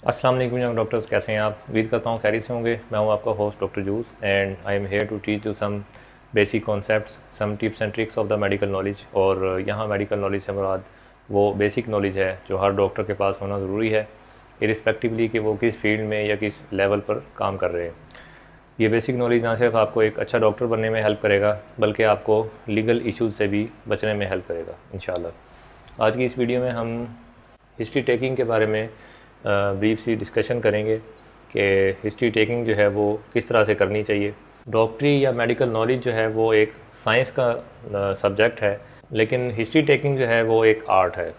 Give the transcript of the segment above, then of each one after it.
अस्सलाम वालेकुम young doctors, कैसे हैं आप? उम्मीद करता हूँ खैरियत से होंगे। मैं हूँ आपका host doctor juice and I am here to teach you some basic concepts, some tips and tricks of the medical knowledge. और यहाँ मेडिकल नॉलेज से मुराद वो बेसिक नॉलेज है जो हर डॉक्टर के पास होना ज़रूरी है, इरिस्पेक्टिवली कि वो किस फील्ड में या किस लेवल पर काम कर रहे हैं। ये बेसिक नॉलेज ना सिर्फ आपको एक अच्छा डॉक्टर बनने में हेल्प करेगा, बल्कि आपको लीगल इश्यूज़ से भी बचने में हेल्प करेगा इंशाल्लाह। आज की इस वीडियो में हम हिस्ट्री टेकिंग के बारे में ब्रीफ सी डिस्कशन करेंगे कि हिस्ट्री टेकिंग जो है वो किस तरह से करनी चाहिए। डॉक्टरी या मेडिकल नॉलेज जो है वो एक साइंस का सब्जेक्ट है, लेकिन हिस्ट्री टेकिंग जो है वो एक आर्ट है।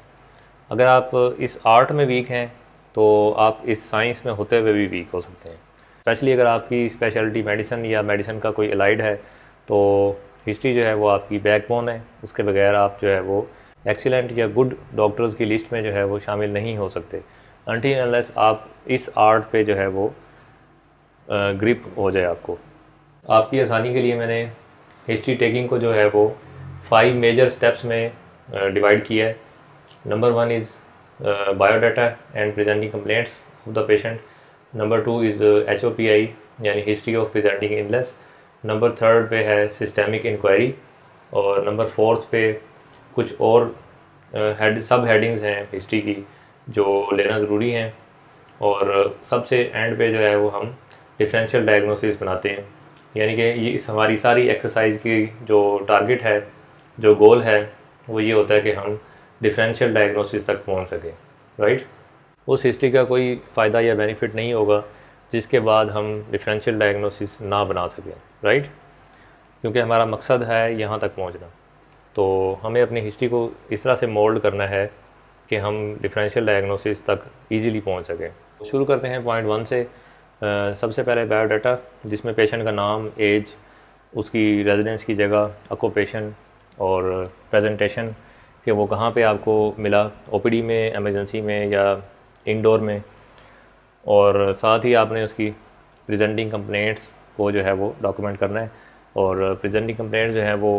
अगर आप इस आर्ट में वीक हैं तो आप इस साइंस में होते हुए भी वीक हो सकते हैं। स्पेशली अगर आपकी स्पेशलिटी मेडिसिन या मेडिसिन का कोई एलाइड है तो हिस्ट्री जो है वो आपकी बैकबोन है। उसके बगैर आप जो है वो एक्सीलेंट या गुड डॉक्टर्स की लिस्ट में जो है वो शामिल नहीं हो सकते अनटिल अनलेस आप इस आर्ट पे जो है वो ग्रिप हो जाए। आपकी आसानी के लिए मैंने हिस्ट्री टेकिंग को जो है वो 5 मेजर स्टेप्स में डिवाइड किया है। Number 1 is biodata and presenting complaints of the patient. Number 2 is HOPI यानी history of presenting illness. Number 3 पे है सिस्टेमिक इंक्वायरी। और नंबर 4 पे कुछ और सब हेडिंग्स हैं हिस्ट्री की जो लेना ज़रूरी हैं। और सबसे एंड पे जो है वो हम डिफरेंशियल डायग्नोसिस बनाते हैं, यानी कि ये इस हमारी सारी एक्सरसाइज की जो टारगेट है, जो गोल है, वो ये होता है कि हम डिफरेंशियल डायग्नोसिस तक पहुंच सकें। राइट। उस हिस्ट्री का कोई फ़ायदा या बेनिफिट नहीं होगा जिसके बाद हम डिफरेंशियल डायग्नोसिस ना बना सकें। राइट। क्योंकि हमारा मकसद है यहाँ तक पहुँचना, तो हमें अपनी हिस्ट्री को इस तरह से मोल्ड करना है कि हम डिफरेंशियल डायग्नोसिस तक इजीली पहुंच सकें। शुरू करते हैं पॉइंट 1 से। सबसे पहले बायोडाटा, जिसमें पेशेंट का नाम, एज, उसकी रेजिडेंस की जगह, ऑक्यूपेशन और प्रेजेंटेशन कि वो कहाँ पे आपको मिला, OPD में, एमरजेंसी में या इंडोर में। और साथ ही आपने उसकी प्रेजेंटिंग कंप्लेंट्स को जो है वो डॉक्यूमेंट करना है। और प्रेजेंटिंग कंप्लेंट्स जो है वो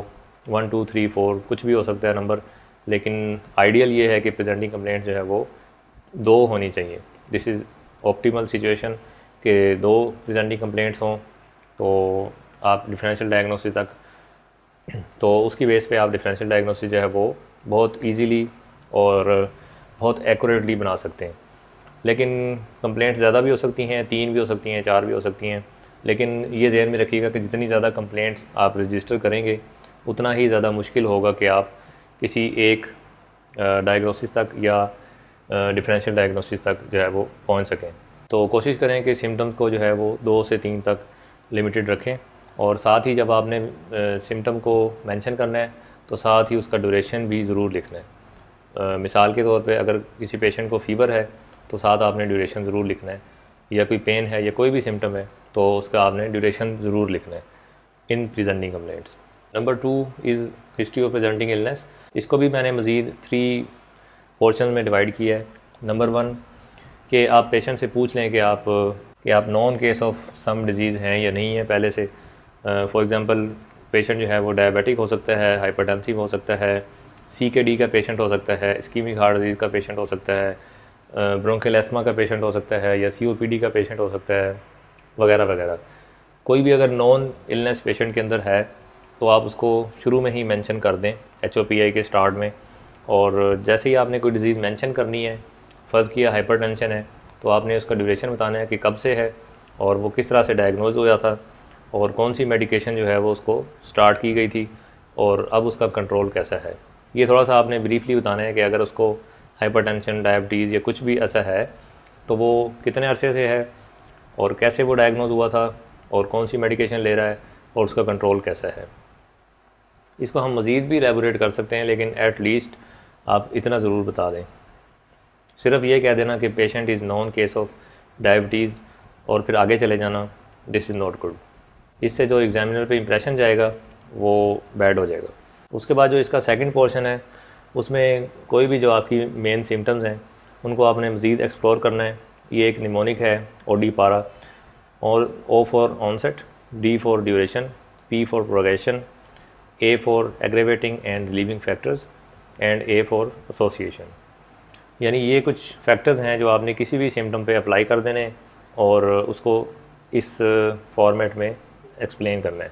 1 2 3 4 कुछ भी हो सकता है नंबर, लेकिन आइडियल ये है कि प्रेजेंटिंग कंप्लेंट्स जो है वो 2 होनी चाहिए। दिस इज़ ऑप्टिमल सिचुएशन कि 2 प्रेजेंटिंग कंप्लेंट्स हों तो आप डिफरेंशियल डायग्नोसिस तक, तो उसकी बेस पे आप डिफरेंशियल डायग्नोसिस जो है वो बहुत इजीली और बहुत एक्यूरेटली बना सकते हैं। लेकिन कंप्लेंट्स ज़्यादा भी हो सकती हैं, 3 भी हो सकती हैं, 4 भी हो सकती हैं। लेकिन ये ज़हन में रखिएगा कि जितनी ज़्यादा कंप्लेंट्स आप रजिस्टर करेंगे उतना ही ज़्यादा मुश्किल होगा कि आप किसी एक डायग्नोसिस तक या डिफरेंशियल डायग्नोसिस तक जो है वो पहुंच सकें। तो कोशिश करें कि सिम्टम्स को जो है वो 2 से 3 तक लिमिटेड रखें। और साथ ही जब आपने सिम्टम को मेंशन करना है तो साथ ही उसका ड्यूरेशन भी ज़रूर लिखना है। मिसाल के तौर पे अगर किसी पेशेंट को फ़ीवर है तो साथ आपने ड्यूरेशन ज़रूर लिखना है, या कोई पेन है या कोई भी सिम्टम है तो उसका आपने ड्यूरेशन ज़रूर लिखना है in presenting complaints. Number 2 is history of presenting illness. इसको भी मैंने मज़ीद 3 पोर्शन में डिवाइड किया है। नंबर 1 कि आप पेशेंट से पूछ लें कि आप known case of some disease हैं या नहीं है पहले से। फॉर एग्ज़ाम्पल पेशेंट जो है वो डायबिटिक हो सकता है, हाइपरटेंसिव हो सकता है, CKD का पेशेंट हो सकता है, इस्कीमिक हार्ट डिजीज़ का पेशेंट हो सकता है, ब्रोंकियल एस्थमा का पेशेंट हो सकता है, या COPD का पेशेंट हो सकता है, वगैरह वगैरह। कोई भी अगर नॉन इलनेस पेशेंट के अंदर है तो आप उसको शुरू में ही मेंशन कर दें HOPI के स्टार्ट में। और जैसे ही आपने कोई डिज़ीज़ मेंशन करनी है, फ़र्ज़ किया हाइपरटेंशन है, तो आपने उसका ड्यूरेशन बताना है कि कब से है और वो किस तरह से डायग्नोज हुआ था और कौन सी मेडिकेशन जो है वो उसको स्टार्ट की गई थी और अब उसका कंट्रोल कैसा है। ये थोड़ा सा आपने ब्रीफली बताना है कि अगर उसको हाइपरटेंशन, डायबिटीज़ या कुछ भी ऐसा है तो वो कितने अरसे से है और कैसे वो डायग्नोज हुआ था और कौन सी मेडिकेशन ले रहा है और उसका कंट्रोल कैसा है। इसको हम मज़ीद भी एलेबोरेट कर सकते हैं, लेकिन एट लीस्ट आप इतना ज़रूर बता दें। सिर्फ ये कह देना कि patient is non case of diabetes और फिर आगे चले जाना, दिस इज़ नॉट गुड। इससे जो एग्जामिनर पे इंप्रेशन जाएगा वो बैड हो जाएगा। उसके बाद जो इसका सेकंड पोर्शन है उसमें कोई भी जो आपकी मेन सिम्टम्स हैं उनको आपने मज़ीद एक्सप्लोर करना है। ये एक निमोनिक है, OD पारा, और O for onset, D for duration, P for progression, A for aggravating and relieving factors and A for association. यानी ये कुछ फैक्टर्स हैं जो आपने किसी भी सिम्टम पे अप्लाई कर देने और उसको इस फॉर्मेट में एक्सप्लेन करना है।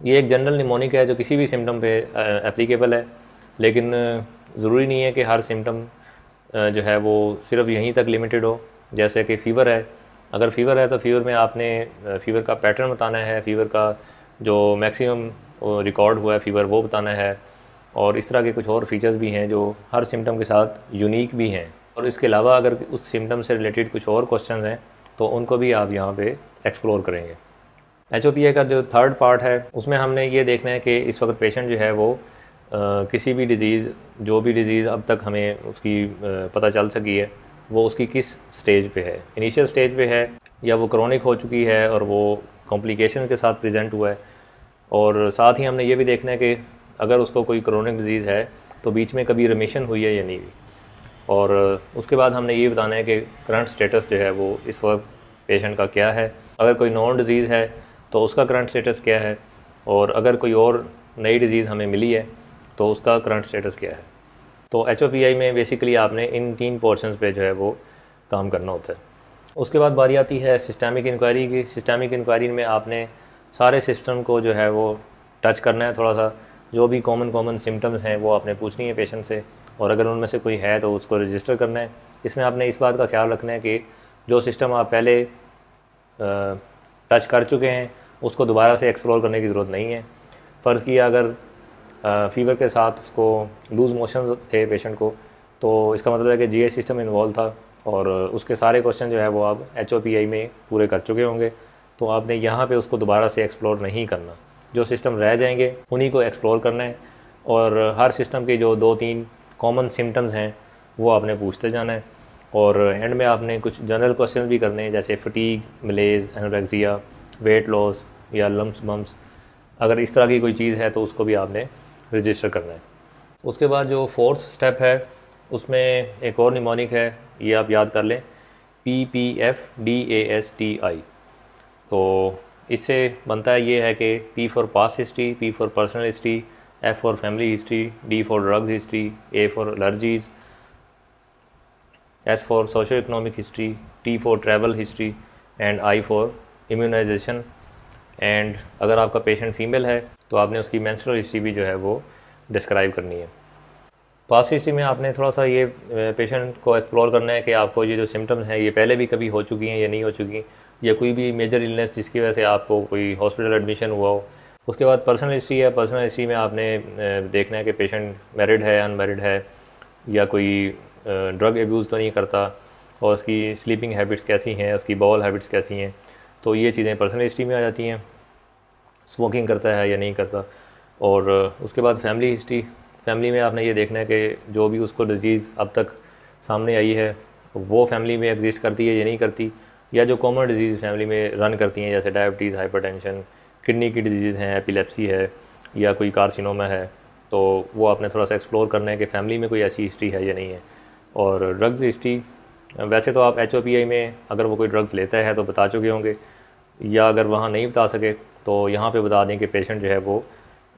ये एक जनरल निमोनिक है जो किसी भी सिम्टम पे एप्लीकेबल है, लेकिन ज़रूरी नहीं है कि हर सिम्टम जो है वो सिर्फ यहीं तक लिमिटेड हो। जैसे कि फ़ीवर है, अगर फ़ीवर है तो फ़ीवर में आपने फ़ीवर का पैटर्न बताना है, फ़ीवर का जो मैक्सिमम रिकॉर्ड हुआ है फ़ीवर वो बताना है, और इस तरह के कुछ और फीचर्स भी हैं जो हर सिम्टम के साथ यूनिक भी हैं। और इसके अलावा अगर उस सिम्टम से रिलेटेड कुछ और क्वेश्चन हैं तो उनको भी आप यहाँ पे एक्सप्लोर करेंगे। HOPA का जो थर्ड पार्ट है उसमें हमने ये देखना है कि इस वक्त पेशेंट जो है वो किसी भी डिज़ीज़, जो भी डिज़ीज़ अब तक हमें उसकी पता चल सकी है, वो उसकी किस स्टेज पे है, इनिशियल स्टेज पे है या वो क्रोनिक हो चुकी है और वो कॉम्प्लिकेशन के साथ प्रेजेंट हुआ है। और साथ ही हमने ये भी देखना है कि अगर उसको कोई क्रोनिक डिज़ीज़ है तो बीच में कभी रिमिशन हुई है या नहीं हुई। और उसके बाद हमने ये बताना है कि करंट स्टेटस जो है वो इस वक्त पेशेंट का क्या है, अगर कोई नॉन डिज़ीज़ है तो उसका करंट स्टेटस क्या है, और अगर कोई और नई डिज़ीज़ हमें मिली है तो उसका करंट स्टेटस क्या है। तो HOPA में बेसिकली आपने इन 3 पोर्शंस पे जो है वो काम करना होता है। उसके बाद बारी आती है सिस्टमिक इंक्वायरी की। सिस्टमिक इंक्वायरी में आपने सारे सिस्टम को जो है वो टच करना है थोड़ा सा, जो भी कॉमन सिम्टम्स हैं वो आपने पूछनी है पेशेंट से, और अगर उनमें से कोई है तो उसको रजिस्टर करना है। इसमें आपने इस बात का ख्याल रखना है कि जो सिस्टम आप पहले टच कर चुके हैं उसको दोबारा से एक्सप्लोर करने की ज़रूरत नहीं है। फ़र्ज़ किया अगर फ़ीवर के साथ उसको लूज़ मोशंस थे पेशेंट को, तो इसका मतलब है कि GI सिस्टम इन्वॉल्व था और उसके सारे क्वेश्चन जो है वो आप HOPA में पूरे कर चुके होंगे। तो आपने यहाँ पे उसको दोबारा से एक्सप्लोर नहीं करना, जो सिस्टम रह जाएंगे उन्हीं को एक्सप्लोर करना है, और हर सिस्टम के जो 2-3 कॉमन सिम्टम्स हैं वो आपने पूछते जाना है। और एंड में आपने कुछ जनरल क्वेश्चन भी करने हैं, जैसे फटीग, मलेज, एनोरेक्सिया, वेट लॉस या लम्स बम्स। अगर इस तरह की कोई चीज़ है तो उसको भी आपने रजिस्टर करना है। उसके बाद जो फोर्थ स्टेप है उसमें एक और निमोनिक है, ये आप याद कर लें, PPFDASTI। तो इससे बनता है ये है कि P for past history, P for personal history, F for family history, D for drugs history, A for allergies, S for socio economic history, T for travel history and I for immunization. And अगर आपका patient female है तो आपने उसकी menstrual history भी जो है वो डिस्क्राइब करनी है। पास्ट हिस्ट्री में आपने थोड़ा सा ये पेशेंट को एक्सप्लोर करना है कि आपको ये जो सिम्टम्स हैं ये पहले भी कभी हो चुकी हैं या नहीं हो चुकी, या कोई भी मेजर इलनेस जिसकी वजह से आपको कोई हॉस्पिटल एडमिशन हुआ हो। उसके बाद पर्सनल हिस्ट्री है, पर्सनल हिस्ट्री में आपने देखना है कि पेशेंट मैरिड है, अनमैरिड है, या कोई ड्रग एब्यूज़ तो नहीं करता, और उसकी स्लीपिंग हैबिट्स कैसी हैं, उसकी बॉल हैबिट्स कैसी हैं। तो ये चीज़ें पर्सनल हिस्ट्री में आ जाती हैं। स्मोकिंग करता है या नहीं करता। और उसके बाद फैमिली हिस्ट्री, फैमिली में आपने ये देखना है कि जो भी उसको डिज़ीज़ अब तक सामने आई है वो फैमिली में एग्जिस्ट करती है या नहीं करती, या जो कॉमन डिजीज़ फैमिली में रन करती हैं जैसे डायबिटीज़, हाइपरटेंशन, किडनी की डिजीज़ हैं, एपिलेप्सी है, या कोई कार्सिनोमा है, तो वो आपने थोड़ा सा एक्सप्लोर करना है कि फैमिली में कोई ऐसी हिस्ट्री है या नहीं है। और ड्रग्स हिस्ट्री, वैसे तो आप HOPA में अगर वो कोई ड्रग्स लेता है तो बता चुके होंगे, या अगर वहाँ नहीं बता सके तो यहाँ पे बता दें कि पेशेंट जो है वो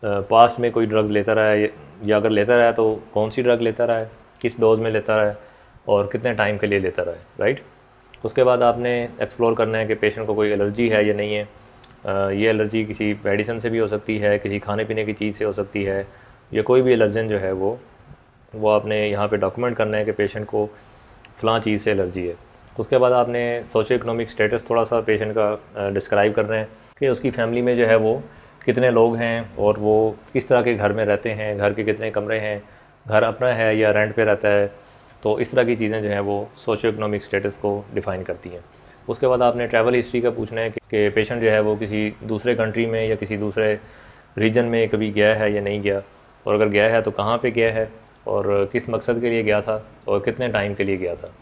पास्ट में कोई ड्रग्स लेता रहा है, या अगर लेता रहा है तो कौन सी ड्रग लेता रहा है, किस डोज में लेता रहा है, और कितने टाइम के लिए लेता रहा है, राइट। उसके बाद आपने एक्सप्लोर करना है कि पेशेंट को कोई एलर्जी है या नहीं है। ये एलर्जी किसी मेडिसिन से भी हो सकती है, किसी खाने पीने की चीज़ से हो सकती है, या कोई भी एलर्जन जो है वो आपने यहाँ पे डॉक्यूमेंट करना है कि पेशेंट को फ़लाँ चीज़ से एलर्जी है। उसके बाद आपने सोशो इकोनॉमिक स्टेटस थोड़ा सा पेशेंट का डिस्क्राइब करना है कि उसकी फैमिली में जो है वो कितने लोग हैं, और वो किस तरह के घर में रहते हैं, घर के कितने कमरे हैं, घर अपना है या रेंट पे रहता है। तो इस तरह की चीज़ें जो हैं वो सोशो इकोनॉमिक स्टेटस को डिफ़ाइन करती हैं। उसके बाद आपने ट्रैवल हिस्ट्री का पूछना है कि पेशेंट जो है वो किसी दूसरे कंट्री में या किसी दूसरे रीजन में कभी गया है या नहीं गया, और अगर गया है तो कहाँ पे गया है, और किस मकसद के लिए गया था, और कितने टाइम के लिए गया था।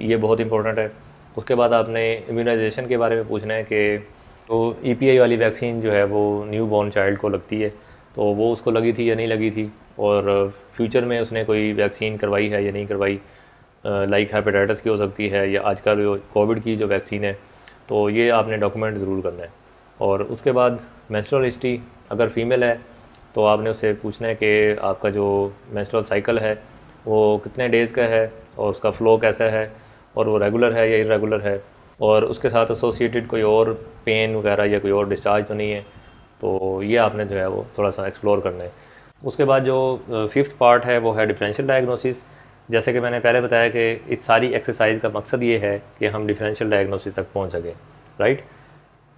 ये बहुत इंपॉर्टेंट है। उसके बाद आपने इम्यूनाइजेशन के बारे में पूछना है कि तो EPI वाली वैक्सीन जो है वो न्यू बॉर्न चाइल्ड को लगती है, तो वो उसको लगी थी या नहीं लगी थी, और फ्यूचर में उसने कोई वैक्सीन करवाई है या नहीं करवाई, लाइक हेपेटाइटिस की हो सकती है, या आजकल जो कोविड की जो वैक्सीन है। तो ये आपने डॉक्यूमेंट ज़रूर करना है। और उसके बाद मेंस्ट्रुअल हिस्ट्री, अगर फीमेल है तो आपने उससे पूछना है कि आपका जो मेंस्ट्रुअल साइकिल है वो कितने डेज़ का है, और उसका फ़्लो कैसा है और वो रेगुलर है या इरेगुलर है, और उसके साथ एसोसिएटेड कोई और पेन वगैरह या कोई और डिस्चार्ज तो नहीं है। तो ये आपने जो है वो थोड़ा सा एक्सप्लोर करना है। उसके बाद जो फिफ्थ पार्ट है वो है डिफरेंशियल डायग्नोसिस। जैसे कि मैंने पहले बताया कि इस सारी एक्सरसाइज का मकसद ये है कि हम डिफरेंशियल डायग्नोसिस तक पहुंच सकें, राइट।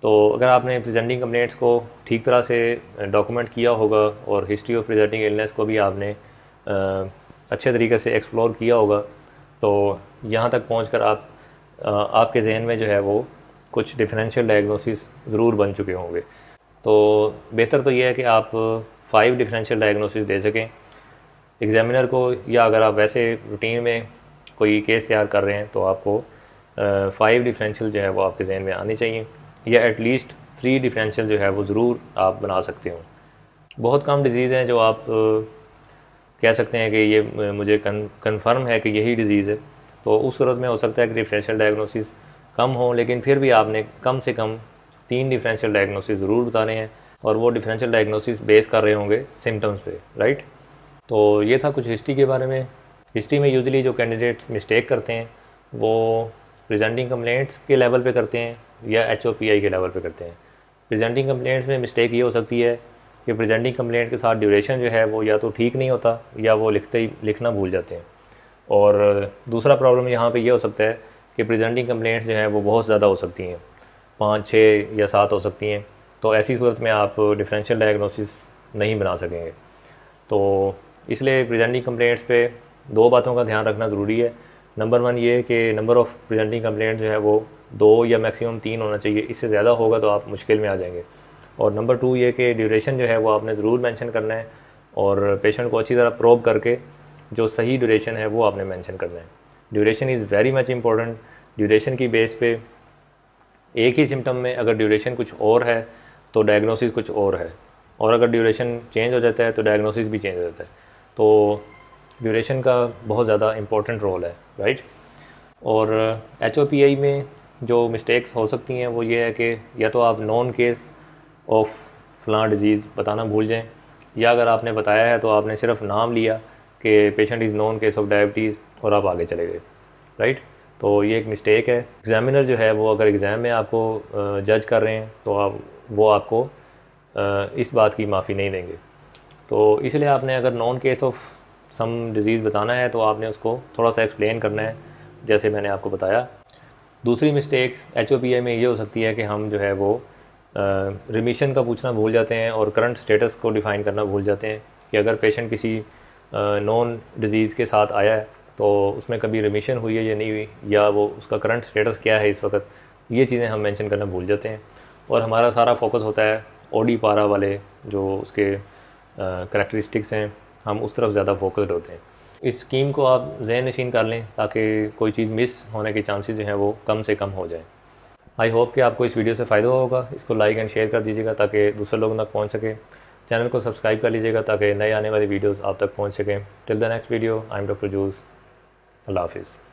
तो अगर आपने प्रेजेंटिंग कंप्लेंट्स को ठीक तरह से डॉक्यूमेंट किया होगा और हिस्ट्री ऑफ प्रेजेंटिंग इलनेस को भी आपने अच्छे तरीके से एक्सप्लोर किया होगा, तो यहाँ तक पहुँच आपके जहन में जो है वो कुछ डिफरेंशियल डायग्नोसिस ज़रूर बन चुके होंगे। तो बेहतर तो ये है कि आप 5 डिफरेंशियल डायग्नोसिस दे सकें एग्ज़ामिनर को, या अगर आप वैसे रूटीन में कोई केस तैयार कर रहे हैं तो आपको 5 डिफरेंशियल जो है वो आपके जहन में आनी चाहिए, या एटलीस्ट 3 डिफरेंशियल जो है वो ज़रूर आप बना सकते हो। बहुत कम डिज़ीज़ हैं जो आप कह सकते हैं कि ये मुझे कन्फर्म है कि यही डिज़ीज़ है, तो उस सूरत में हो सकता है कि डिफरेंशियल डायग्नोसिस कम हो, लेकिन फिर भी आपने कम से कम 3 डिफरेंशियल डायग्नोसिस ज़रूर बताने हैं, और वो डिफरेंशियल डायग्नोसिस बेस कर रहे होंगे सिम्टम्स पे, राइट। तो ये था कुछ हिस्ट्री के बारे में। हिस्ट्री में यूजुअली जो कैंडिडेट्स मिस्टेक करते हैं वो प्रेजेंटिंग कंप्लेंट्स के लेवल पे करते हैं या HOPI के लेवल पे करते हैं। प्रेजेंटिंग कंप्लेंट्स में मिस्टेक ये हो सकती है कि प्रेजेंटिंग कंप्लेंट के साथ ड्यूरेशन जो है वो या तो ठीक नहीं होता या वो लिखना भूल जाते हैं। और दूसरा प्रॉब्लम यहाँ पे ये हो सकता है कि प्रेजेंटिंग कंप्लेंट्स जो है वो बहुत ज़्यादा हो सकती हैं, 5, 6 या 7 हो सकती हैं। तो ऐसी सूरत में आप डिफरेंशियल डायग्नोसिस नहीं बना सकेंगे। तो इसलिए प्रेजेंटिंग कंप्लेंट्स पे 2 बातों का ध्यान रखना ज़रूरी है। नंबर 1 ये कि नंबर ऑफ़ प्रेजेंटिंग कंप्लेंट जो है वो 2 या मैक्सिमम 3 होना चाहिए, इससे ज़्यादा होगा तो आप मुश्किल में आ जाएंगे। और नंबर 2 ये कि ड्यूरेशन जो है वो आपने ज़रूर मेंशन करना है, और पेशेंट को अच्छी तरह प्रोब करके जो सही ड्यूरेशन है वो आपने मेंशन करना है। Duration is very much important. Duration की बेस पे एक ही सिम्टम में अगर ड्यूरेशन कुछ और है तो डायग्नोसिस कुछ और है, और अगर ड्यूरेशन चेंज हो जाता है तो डायग्नोसिस भी चेंज हो जाता है। तो ड्यूरेशन का बहुत ज़्यादा इम्पोर्टेंट रोल है, राइट। और HOPI में जो मिस्टेक्स हो सकती हैं वो ये है कि या तो आप नॉन केस ऑफ फ़लाँ डिज़ीज़ बताना भूल जाएं, या अगर आपने बताया है तो आपने सिर्फ नाम लिया कि patient is non case of diabetes और आप आगे चले गए, राइट। तो ये एक मिस्टेक है। एग्ज़ामिनर जो है वो अगर एग्ज़ाम में आपको जज कर रहे हैं तो वो आपको इस बात की माफ़ी नहीं देंगे। तो इसलिए आपने अगर known case of some disease बताना है तो आपने उसको थोड़ा सा एक्सप्लेन करना है, जैसे मैंने आपको बताया। दूसरी मिस्टेक HOPI में ये हो सकती है कि हम जो है वो रिमिशन का पूछना भूल जाते हैं और करंट स्टेटस को डिफ़ाइन करना भूल जाते हैं कि अगर पेशेंट किसी नॉन डिज़ीज़ के साथ आया है तो उसमें कभी रिमिशन हुई है या नहीं हुई, या वो उसका करंट स्टेटस क्या है इस वक्त, ये चीज़ें हम मेंशन करना भूल जाते हैं। और हमारा सारा फोकस होता है OD पारा वाले जो उसके करैक्टरिस्टिक्स हैं, हम उस तरफ ज़्यादा फोकस्ड होते हैं। इस स्कीम को आप ज़हन नशीन कर लें ताकि कोई चीज़ मिस होने के चांसेस जो हैं वो कम से कम हो जाए। आई होप कि आपको इस वीडियो से फ़ायदा होगा। इसको लाइक एंड शेयर कर दीजिएगा ताकि दूसरे लोगों तक पहुंच सके। चैनल को सब्सक्राइब कर लीजिएगा ताकि नए आने वाली वीडियोस आप तक पहुंच सकें। Till the next video, I am doctor juice. अल्लाह हाफिज़।